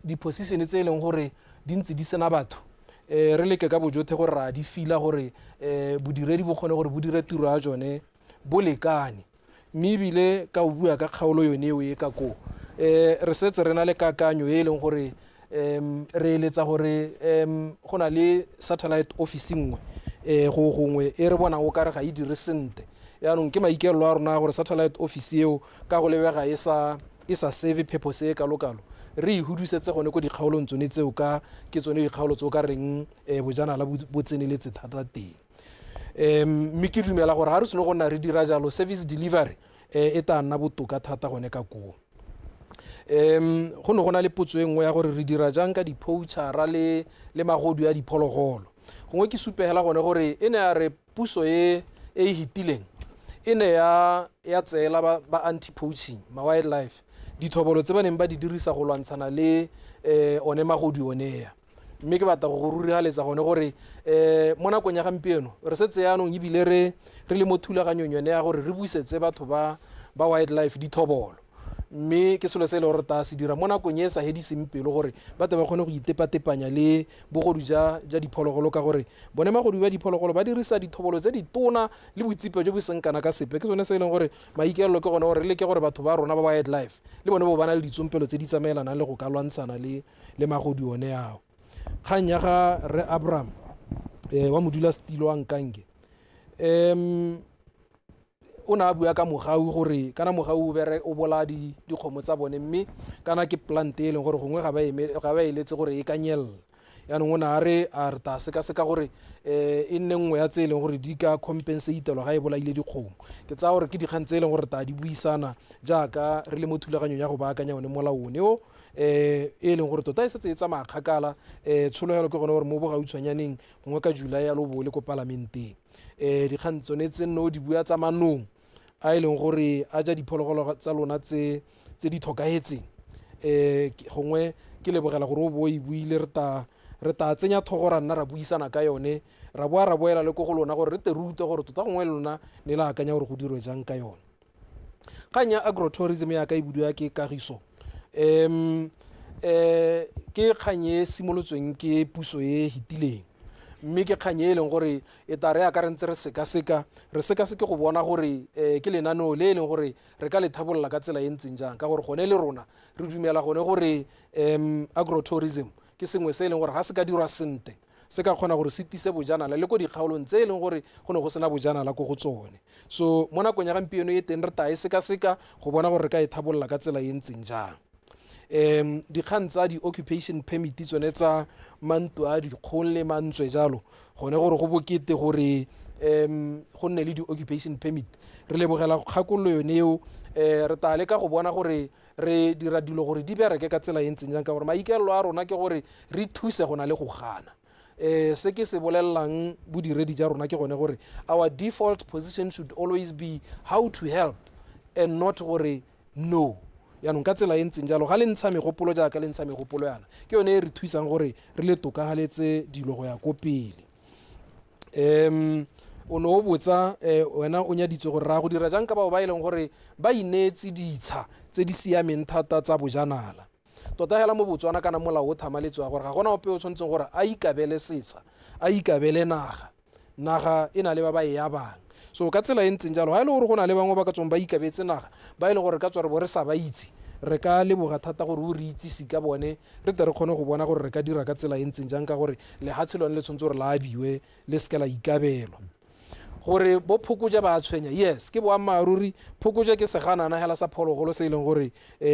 di-position tse e leng gore di ntse di sena batho re leke ka bojothe gore ra di fila gore bodiredi bo kgone gore bo dire tiro ya jone bo lekane mme ebile ka o bua ka kgaolo yone eo e ka ko re setse re na le kakanyo e leng gore re eletsa gore go na le satellite office nngwe go gongwe e re bona o ka re ga e dire sente yaanong ke maikelo a rona gore satellite office eo ka go lebega e sa serve purpose e kalokalo re ihudusetse gone ko dikgaolong tsone tseo ka ke tsone dikgaolo tse o ka reng bojanala bo tseneletse thata teng mme ke dumela gore ga re seno go nna re dira jalo service delivery e ta nna botoka thata gone ka koo go ne go na le potso e nngwe ya gore re dira jang ka di-poachara le magodu ya diphologolo gongwe ke supegela gone gore e ne ya re puso e hitileng e ne ya tseela ba anti-poaching ma-wildlife dithobolo tse ba neng ba di dirisa go lwantshana le one magodu oneya mme ke batla go rurigaletsa gone gore mo nakong ya gampieno re setse yaanong ebile re le mo thulaganyong yone ya gore re buisetse batho ba wildlife dithobolo mme ke selo se le gore ta se dira mo nakong e sa hediseng pelo gore batho ba kgone go itepatepanya le bogodu ja diphologolo ka gore bone magodu ba diphologolo ba dirisa dithobolo tse di tona le botsipe jo bo seng kana ka sepe ke sone se e leng gore maikelelo ke gone gore le ke gore batho ba rona ba wildlife le bone bo ba na le ditsompelo tse di tsamaelanang le go ka lwantshana le magodu one yao kgang ya ga re Abraham wa modula setilo wa Nkange o na bua ka mogau gore kana mogau o bola dikgomo tsa bone mme kana ke plant e leng gore gongwe ga ba eletse gore e kanyelela yaanong o na a re ta seka gore e nne nngwe ya tse e leng gore di ka compensatelwa ga e bolaile dikgomo ke tsaya gore ke dikgang tse e leng gore ta di buisana jaaka re le mo thulaganyong ya go baakanya one molao one o e leng gore tota e setse e tsamaya kgakala tshologelo ke gone gore mo bogautshwanyaneng gongwe ka July ya lobole ko palamenteng dikgang tsone tse nne o di bua tsa manong a e leng gore a ja diphologolo tsa lona tse di tlhokagetseng gongwe ke lebogela gore o bo e buile re ta tsenya thogo ra nna ra buisana ka yone ra boela le ko go lona gore re te rute gore tota gongwe le lona ne le akanya gore go dirwe jang ka yone. Kgang ya agrotourism ya ka e budiwa ke Kagiso ke kgang e simolotsweng ke puso e hitileng, mme ke kgang e leng gore e tla re aka re ntse re sekaseke go bona gore ke lenaneo le e leng gore re ka le thabolola ka tsela e ntseng jang, ka gore gone le rona re dumela gone gore agrotourism ke sengwe se e leng gore ga se ka dirwa sente se ka kgona gore se tise bojanala le ko dikgaolong tse e leng gore go ne go sena bojanala ko go tsone. So mo nakong ya gampieno e teng re ta e sekaseka go bona gore re ka e thabolola ka tsela e ntseng jang. Dikgang tsa di-occupation permit tsone tsa manto a dikgong le mantswe jalo gone gore go bokete gore go nne le di-occupation permit, re lebogela kgakololo yone eo. Re ta leka go bona gore re dira dilo gore di bereke ka tsela e ntseng jang, ka gore maikaelelo a rona ke gore re thuse go na le go gana. Se ke se bolelelang bodiredi ja rona ke gone gore our default position should always be how to help and not gore no. Yaanong ka tsela e ntseng jalo ga le ntsha megopolo jaaka le ntsha megopolo yana ke yone e re thusang gore re le tokagaletse dilo go ya ko pele. O ne o botsa wena o nyaditswe gore ra go dira jang ka bao ba e leng gore ba ineetse ditsha tse di siameng thata tsa bojanala. Tota hela mo Botswana kana molao o thamaletswa gore ga gona ope o tshwanetseng gore a ikabele setsha a ikabele naga e na le ba ba e yabang. So ka tsela e ntseng jalo ga e le gore go na le bangwe ba ka tswang ba ikabetse naga ba e leng gore ka tswa re bo re sa ba itse, re ka leboga thata gore o re itsise ka bone re te re kgone go bona gore re ka dira ka tsela e ntseng jang, ka gore lehatshe lone le tshwanetse gore la abiwe le seke la ikabelwa. Gore bo phokotse ba tshwenya, yes ke boammaaruri phokotse ke seganana hela sa phologolo se e leng gore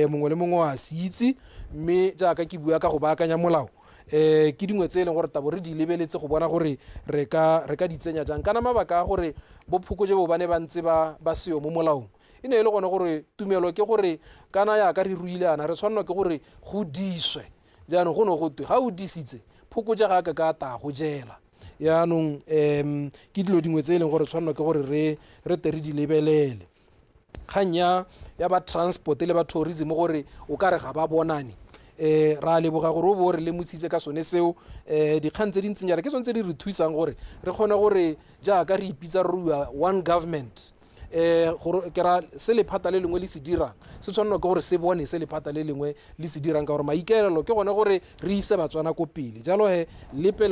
mongwe le mongwe wa se itse, mme jaaka ke bua ka go baakanya molao ke dingwe tse e leng gore tabo re di lebeletse go bona gore re ka di tsenya jang. Kana mabaka a gore bo phokotse bo bane ba ntse ba seo mo molaong e ne e le gone gore tumelo ke gore kana yaka re ruile ana re tshwanelwa ke gore go diswe. Jaanong go ne go twe ga o disitse phokotse ga ka ta go jela. Yaanong ke dilo dingwe tse e leng gore tshwanelwa ke gore re te re di lebelele. Kgang ya ba transport le ba tourism gore o ka re ga ba bonane ra leboga gore o bo re lemositse ka sone seo. Dikgang tse di ntseng jalo ke tsone tse di re thusang gore re kgone gore jaaka re ipitsa re rua one government ke ra se lephata le lengwe le se dirang se tshwanelwa ke gore se bone se lephata le lengwe le se dirang, ka gore maikaelelo ke gone gore re ise Batswana ko pele. Jalo lepe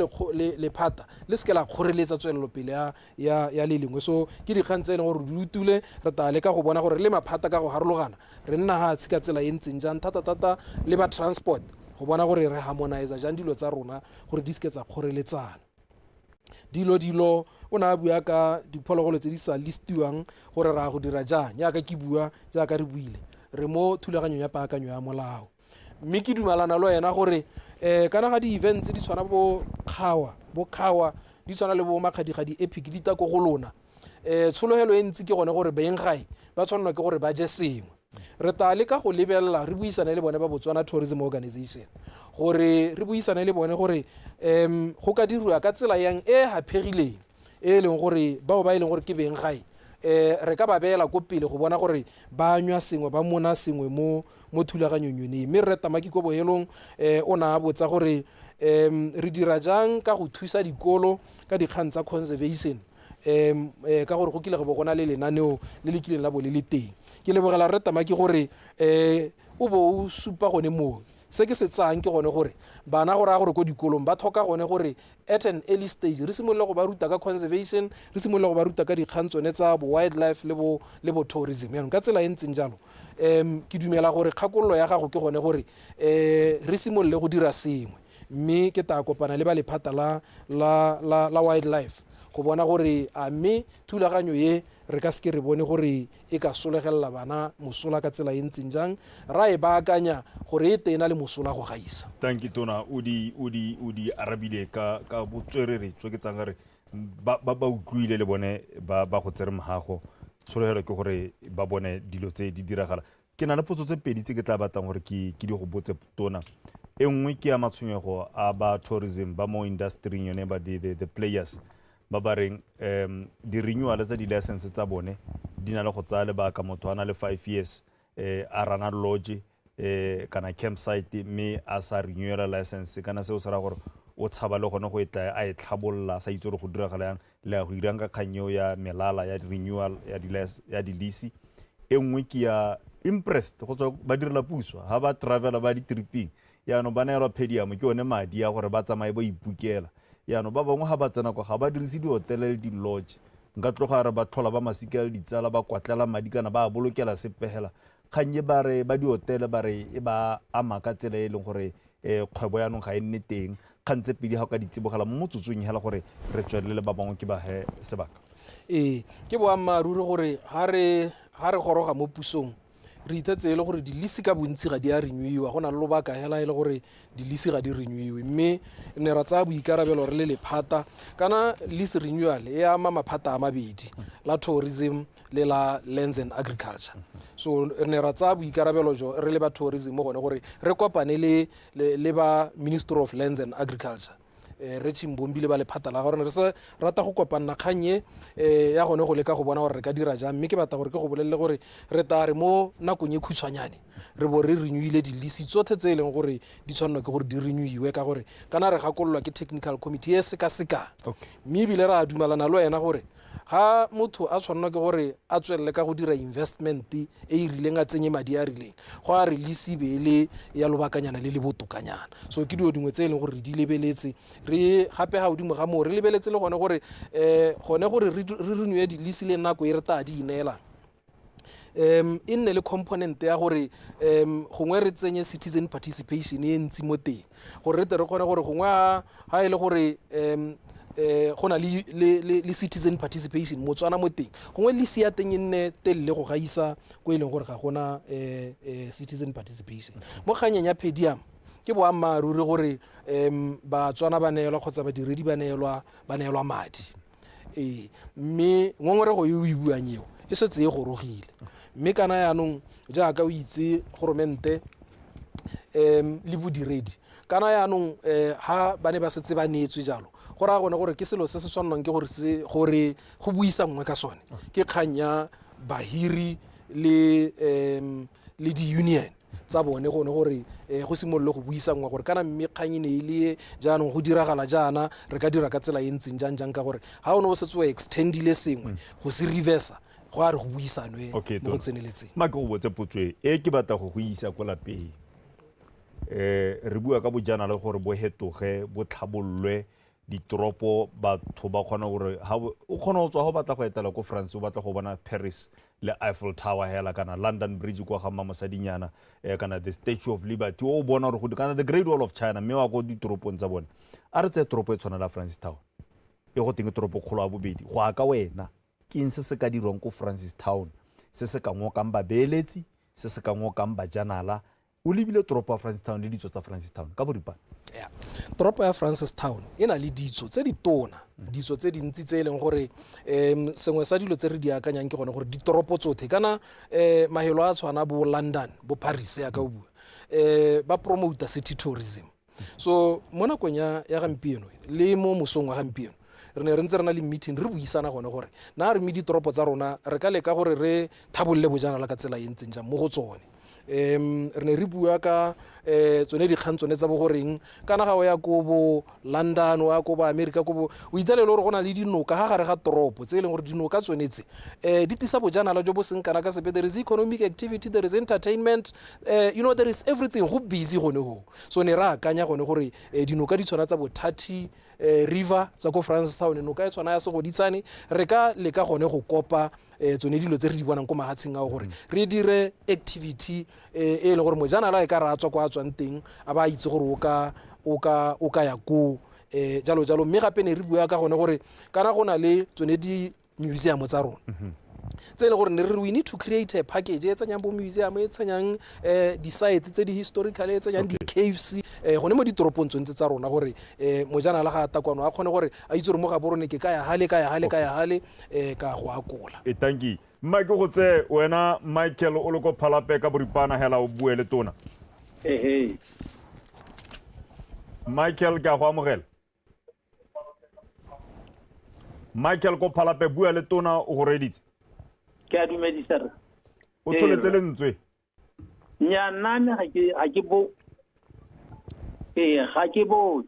lephata le seke la kgoreletsa tswelelo pele ya le lengwe. So ke dikgang tse e leng gore di utule re ta leka go bona gore le maphata ka go harologana re nna ga tshika tsela e ntseng jang thata le ba transport go bona gore re harmonize jang dilo tsa rona gore di seke tsa kgoreletsana. Dilo o na bua ka diphologolo tse di sa listiwang gore ra go dira jang, jaaka ke bua jaaka re buile re mo thulaganyong ya paakanyo ya molao, mme ke dumalana le yena gore kana ga di-events di tshwana bo kgawa di tshwana le bo makgadigadi epic di ta ko go lona. Tshologelo e ntsi ke gone gore beng gae ba tshwanelwa ke gore ba je sengwe. Re ta leka go lebelela re buisane le bone ba Botswana Tourism Organization gore re buisane le bone gore go ka dirwa ka tsela yang e hapegileng e leng gore bao ba e leng gore ke beng gae re ka ba beela ko pele go bona gore ba nywa sengwe ba mona sengwe mo thulaganyong yone. Mme re Tamaki ko bohelong o na botsa gore re dira jang ka go thusa dikolo ka dikgang tsa conservation ka gore go kile go bona le lenaneo le le kileng la bo le le teng. Ke lebogela re Tamaki gore o bo o supa gone mo se ke se tsang ke gone gore bana go raya gore ko dikolong ba thoka gone gore at an early stage re simolola go ba ruta ka conservation, re simolola go ba ruta ka dikgang tsone tsa bo wildlife le bo tourism. Yaanong ka tsela e ntseng jalo ke dumela gore kgakololo ya gago ke gone gore re simolole go dira sengwe, mme ke ta kopana le ba lephata la wildlife go bona gore a mme thulaganyo ye re ka seke re bone gore e ka solegelela bana mosola ka tsela e ntseng jang, ra e baakanya gore e tena le mosola go gaisa. Tanki tona o di arabile ka botswerere tswe ke tsang gore ba utlwile le bone ba go tsere mohago. Tshologelo ke gore ba bone dilo tse di diragala. Ke na le potso tse pedi tse ke tla batlang gore ke di go botse tona. E nngwe ke ya matshwenyego a ba tourism ba mo industry yone ba the players ba ba reng di-renewal tsa di-license tsa bone di na le go tsaya lebaka motho a na le 5 years a rana lodge kana campsite mme a sa renewela license kana seo se ra gore o tshaba le gone go etla a e tlhabolola sa itse gore go diragalang le a go irang ka kganyeo ya melala ya renewal ya di-lease e nngwe ke ya impressed go tswa ba direla puso ha ba travela ba di-tripping yaanong ba neelwa pedium ke one madi ya gore ba tsamaye ba ipukela yaanong ba bangwe ga ba tsena kwa ga ba dirise di-hotel le di-lodge nka tloga re ba tlhola ba masika le ditsala ba kwatlela madi kana ba bolokela sepegela kganye ba re ba di-hotel ba re e ba ama ka tsela e leng gore kgwebo yaanong ga e nne teng kgantse pedi ga o ka ditsibogela mo motsotsong hela gore re tswelele ba bangwe ke ba he sebaka ke boammaaruri gore ha re goroga mo pusong re ithetse e le gore di-lease ka bontsi ga di a renewiwa go na le lobaka hela e le gore di-lease ga di renewiwe mme ne ra tsaya boikarabelo re le lephata kana lease renewal e ama maphata a mabedi la tourism le la lands and agriculture so ne ra tsaya boikarabelo jo re le ba tourism gone gore re kopane le ba Ministry of Lands and Agriculture re tshimbombile ba lephata la gore re se rata go kopana kganye ya gone go leka go bona gore re ka dira jang mme ke batla gore ke go bolelle gore re tare mo nakong e khutshwanyane re bo re renewile di-lease tsotlhe tse e leng gore di tshwanelwa ke gore di renewiwe ka gore kana re gakololwa ke technical committee e seka-seka mme ebile re a dumelana le wena gore ga motho a tshwanelwa ke gore a tswelele ka go dira investment e e rileng a tsenye madi a rileng go a release be le ya lobakanyana le le botokanyana so ke dilo dingwe tse e leng gore re di lebeletse re gape ga godimo ga moo re lebeletse le gone gore re renewe di-lease le nako e re taa di ineelang e nne le component ya gore gongwe re tsenye citizen participation e ntsi mo teng gore re tle re kgone gore gongwe ga e le gore go na le citizen participation motswana mo teng gongwe lease ya teng e nne telele go gaisa ko e leng gore ga gona citizen participation mo kganyeng ya pedium ke boammaaruri gore batswana ba neelwa kgotsa badiredi ba neelwa madi mme ngongorego yo o e buang eo e setse e gorogile mme kana yaanong jaaka o itse goromente le bodiredi kana yaanong ha ba ne ba setse ba neetswe jalo go raya gone gore ke selo se se tshwannang ke gore go buisa nngwe ka sone ke kgang ya bahiri le di-union tsa bone gone gore go simolole go buisa nngwe gore kana mme kgang e ne e le jaanong go diragala jaana re ka dira ka tsela e ntseng jang ka gore ga o ne o setse o extendile sengwe go se reversa go a re go buisanwe mo go tseneletseng ma ke go botse potso e ke batla go isa ko lapeng re bua ka bojana le gore bo hetoge bo tlhabollwe ditoropo batho ba kgona gore o kgona go tswa go batla go etela ko France o batla go bona Paris le Eiffel Tower hela kana London Bridge kwa ga Mamosadinyana kana the Statue of Liberty o bona gore go kana the Great Wall of China mme wa go ditoropong tsa bone a re tse toropo e tshwana la Francis Town e go teng toropo kgolo a bobedi go aka wena ke eng se ka dirwang ko Francis Town se se ka ngokang babeeletsi se se ka ngokang bajanala o lebile toropo ya Francis Town le ditso tsa Francis Town ka boripana toropo ya Francis Town e na le ditso tse di tona ditso tse dintsi tse e leng gore sengwe sa dilo tse re di akanyang ke gone gore ditoropo tsotlhe kana mahelo a tshwana bo London bo Paris ya ka o bua ba promote city tourism so mo nakong ya gampieno le mo mosong wa gampieno re ne re ntse re na le meeting re buisana gone gore na re me ditoropo tsa rona re ka leka gore re thabolle bojanala ka tsela e ntseng jang mo go tsone re ne re bua ka tsone dikgang tsone tsa bo goreng kana ga o ya ko bo London o ya ko bo America ko bo o italele gore go na le dinoka ga gare ga toropo tse e leng gore dinoka tsonetse di tisa bojanala jo bo seng kana ka sepe there is economic activity there is entertainment there is everything go busy gone ho so ne ra akanya gone gore dinoka di tshwana tsa bo Tati river tsa ko Francis Town noka e tshwana ya se go ditsane re ka leka gone go kopa tsone dilo tse re di bonang ko mahatsheng a gore re dire activity e le gore mojanala e ka ratswa kwa tswang teng a ba itse gore o ka ya ko jalo mme gape ne re bua ka gone gore kana go na le tsone di museum tsa rona tse e le gore ne re we need to create a package e tsanyang bo museum e tsanyang di-site tse di-historical e tsanyang di-caves gone mo ditoropong tsontse tsa rona gore mojanala ga a takwano a kgone gore a itse gore mo ga borone ke ka ya hale ka go akola tanki mma ke go tse wena Michael o le ko phalape ka boripana hela o bue le tona Michael ka go amogela Michael ko phalape bua le tona o go reditse ke a dumedisa re o tsholetse lentswe nya nane ga ke bo ga ke bo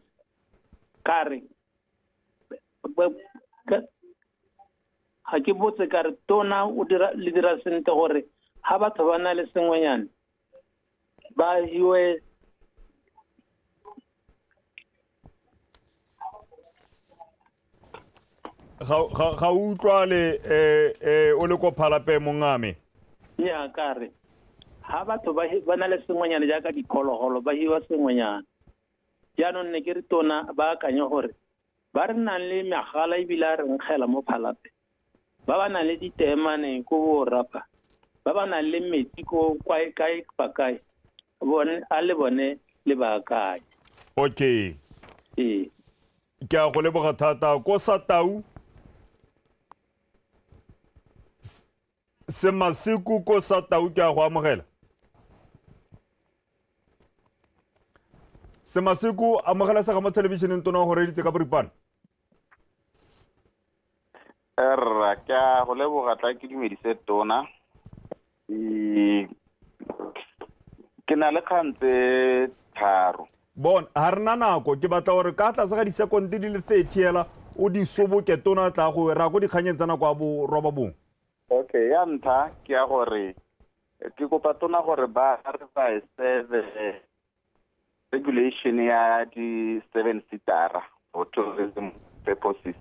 kare ga ke botse kare tona o le dira sentle gore ha batho ba na le sengwenyane ba hiwe ga utlwale o le ko phalape mongame nya kare ha batho ba na le sengwenyane jaaka diphologolo ba hiwa sengwenyane jaanong ne ke re tona ba akanya gore ba re nang le megala ebile a re nkgela mo phalape ba ba nang le ditemane ko borapa ba ba nang le metsi ko kae bone a le bone le baakanya okay ke a go leboga thata ko sa tau Semasiku ko sa tau ke a go amogela Semasiku amogela sa ga mo televisioneng tona go reditse ka boripana Erra ke a go leboga tla ke dumedise tona ke na le kgantse tharo bon ha rena nako ke batla gore ka tlase ga disekondi di le 30 hela o di soboke tona tla go ra go dikganyeng tsa nako a bo roba bong okay ya ntlha ke ya gore ke kopa tona gore ba re ba regulation ya di 7-seater for tourism purposes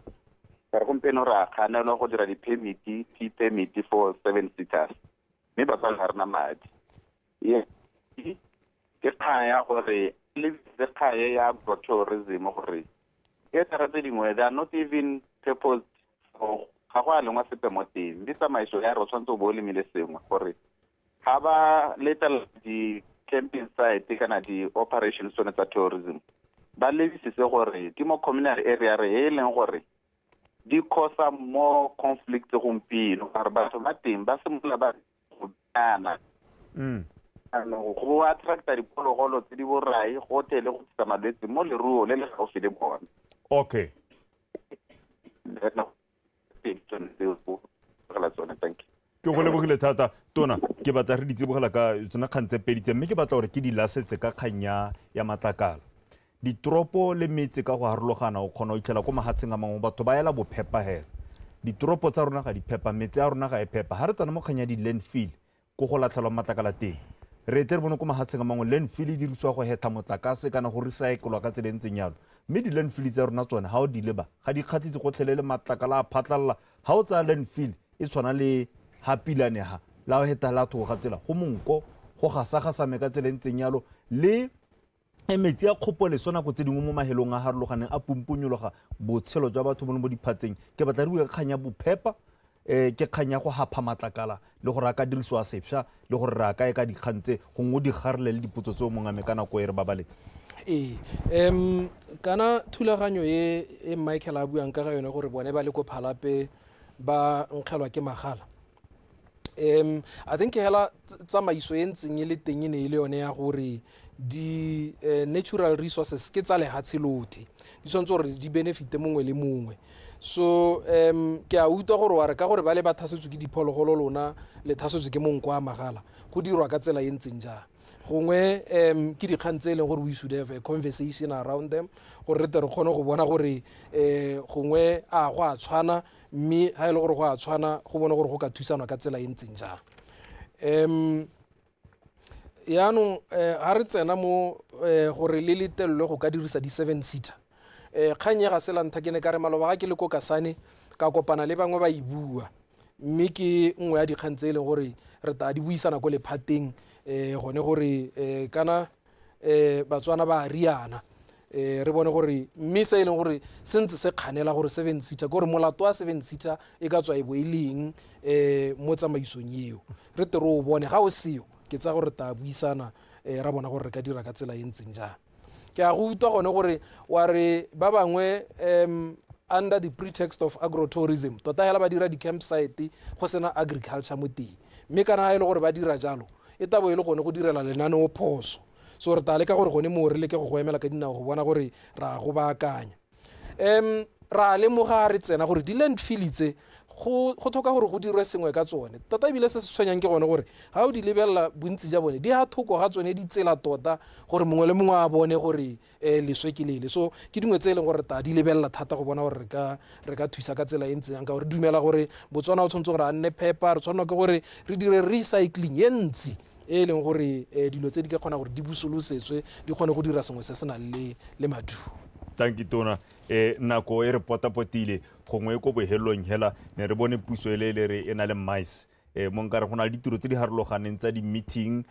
ka gompieno re a kganelwa go dira di-permit for 7-seaters mme ba tswa ga rena madi ke kgaya ya gore le kgaye ya tourism gore ke tara tse dingwe they are not even purposed for ga go a lengwa sepe mo teng mme tsamaiso ya re o tshwanetse o bo o lemile sengwe gore ga ba letela di-camping site kana di-operations tsone tsa tourism ba lebisise gore di mo communal area re e leng gore di causa more conflict gompieno gore batho ba teng ba simolola ba go bana go attracta diphologolo tse di borai go tele go tlisa malwetse mo leruo le le gaufi le bone okay ke go lebogile thata tona ke batla re ditsebogela ka tsona kgantse peditse mme ke batla gore ke di lasetse ka kganya ya matlakala ditoropo le metse ka go harologana o kgona go itlhela ko mahatsheng a mangwe batho ba ela bophepa hela ditoropo tsa rona ga di phepa metse a rona ga e phepa ha re tsana mo kganya di landfill ko go latlhelwa matlakala teng re ete re bone ko mahatsheng a mangwe landfill e dirisiwa go hetha motlakase kana go recyclwa ka tsela e ntseng yalo mme di landfill tsa rona tsone ga o di leba ga di kgatlhitse gotlhelele matlakala a phatlalla ga o tsaya landfill e tshwana le hapilane ha la o heta la thoga tsela go monko go gasagasame ka tsela e ntseng yalo le metsi a kgopole sona go tse dingwe mo mahelong a harologaneng a pumpunyologa botshelo jwa batho mo diphatseng ke batla re bua kganya bophepa ke kganya go hapha matlakala le gore a ka dirisiwa sepšha le gore re a kae ka dikgantse gongwe di garele le dipotso tseo mongame ka nako e re babaletse kana thulaganyo e Michael a buang ka ga yone gore bone ba le ko phalape ba nkgelwa ke magala I think hela tsamaiso e ntseng e le teng ne ile yone ya gore di natural resources ke tsa lehatshe lothe di tshwanetse gore di benefite mongwe le mongwe so ke a utlwa gore wa re ka gore ba le ba thasetswe ke diphologolo lona le thasetswe ke monko a magala go dirwa ka tsela e ntseng jang gongwe ke dikgang tse e leng gore we should have a conversation around them gore re tle re kgone go bona gore gongwe a go a tshwana mme ha e le gore go a tshwana go bona gore go ka thusanwa ka tsela e ntseng jang yaanong ha re tsena mo gore le letelelwe go ka dirisa di-7-seater kgang ya ga sela ntha ke ne ka re maloba ga ke le ko kasane ka kopana le bangwe ba e bua mme ke nngwe ya dikgang tse e leng gore re ta di buisana ko lephateng gone gore kana batswana ba riana re bone gore mme se e leng gore se ntse se kganela gore 7-seater ke gore molato wa 7-seater e ka tswa e bo e leng mo tsamaisong eo re tere o bone ga o seo ke tsa gore ta buisana ra bona gore re ka dira ka tsela e ntseng jang ke a go utlwa gone gore wa re ba bangwe under the pretext of agrotourism tota hela ba dira di-campsite go sena agriculture mo teng mme kana ga e le gore ba dira jalo e tabo e le gone go direla lenaneo phoso so re ta leka gore gone mo re leke go go emela ka dinao go bona gore ra go baakanya ra lemoga re tsena gore di-landfill tse go tlhoka gore go dirwe sengwe ka tsone tota ebile se se tshwenyang ke gone gore ga o di lebelela bontsi ja bone di ga thoko ga tsone di tsela tota gore mongwe le mongwe a bone gore leswe ke lele so ke dingwe tse e leng gore ta di lebelela thata go bona gore re ka thusa ka tsela e ntse yang ka gore dumela gore Botswana o tshwanetse gore a nne phepa re tshwanela ke gore re dire recycling e ntsi e leng gore dilo tse di ka kgona gore di busolosetswe di kgone go dira sengwe se se nang le maduo. Tanki tona nako e re potapotile gongwe ko bohelong hela ne re bone puso ele le re e na le mice mo nkare go na le ditiro tse di harologaneng tsa di-meeting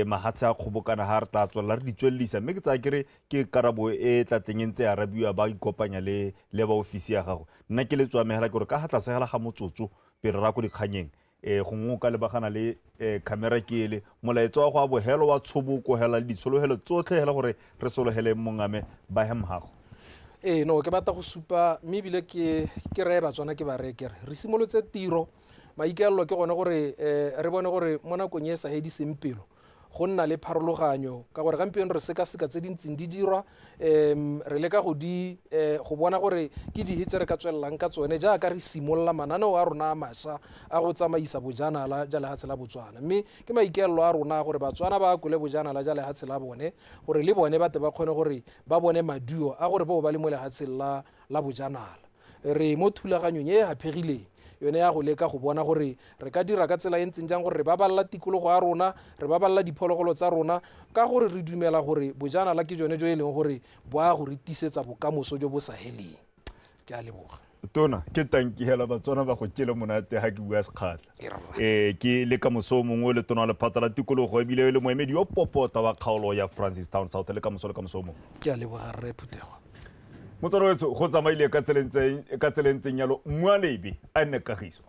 mahatshe a kgobokana ha re tla tswelela re di tswelelisa mme ke tsaya kere ke karabo e tla teng e ntse e arabiwa ba ikopanya le ba ofisi ya gago nna ke le tswamegela ke gore ka ga tlasegela ga motsotso pele ra ko dikganyeng gongwe o ka lebagana le camera ke ele molaetso wa go a bohelo wa tshoboko hela le ditshologelo tsotlhe hela gore re sologele mongame ba hemgago. No ke batla go supa mme ebile ke reye Batswana ke ba reye kere re simolotse tiro maikaelelo ke gone gore re bone gore mo nakong e sa hediseng pelo go nna le pharologanyo ka gore gampieno re seka-seka tse dintseng di dirwa re leka go bona gore ke dihitse re ka tswelelang ka tsone jaaka re simolola mananeo a rona a mašwa a go tsamaisa bojanala ja lehatshe la Botswana mme ke maikaelelo a rona gore Batswana ba kole bojanala ja lehatshe la bone gore le bone bate ba kgone gore ba bone maduo a gore bao ba le mo lehatsheng la bojanala re mo thulaganyong e hapegileng yone ya go leka go bona gore re ka dira ka tsela e ntseng jang gore re baballa tikologo ya rona re baballa diphologolo tsa rona ka gore re dumela gore bojanala ke jone jo e leng gore bo a go re tisetsa bokamoso jo bo sa heleng. Ke a leboga tona ke tanki hela Batswana ba go tšele monate ha ke bua sekgatla ke le ka moso mongwe le tona le phata la tikologo ebile le moemedi yo popota wa kgaolo ya Francistown South le ka moso mongwe. Ke a leboga re Phuthego motswalo wetso go tsamaile ka tselentseng yalo Mmualebe a nne Kagiso.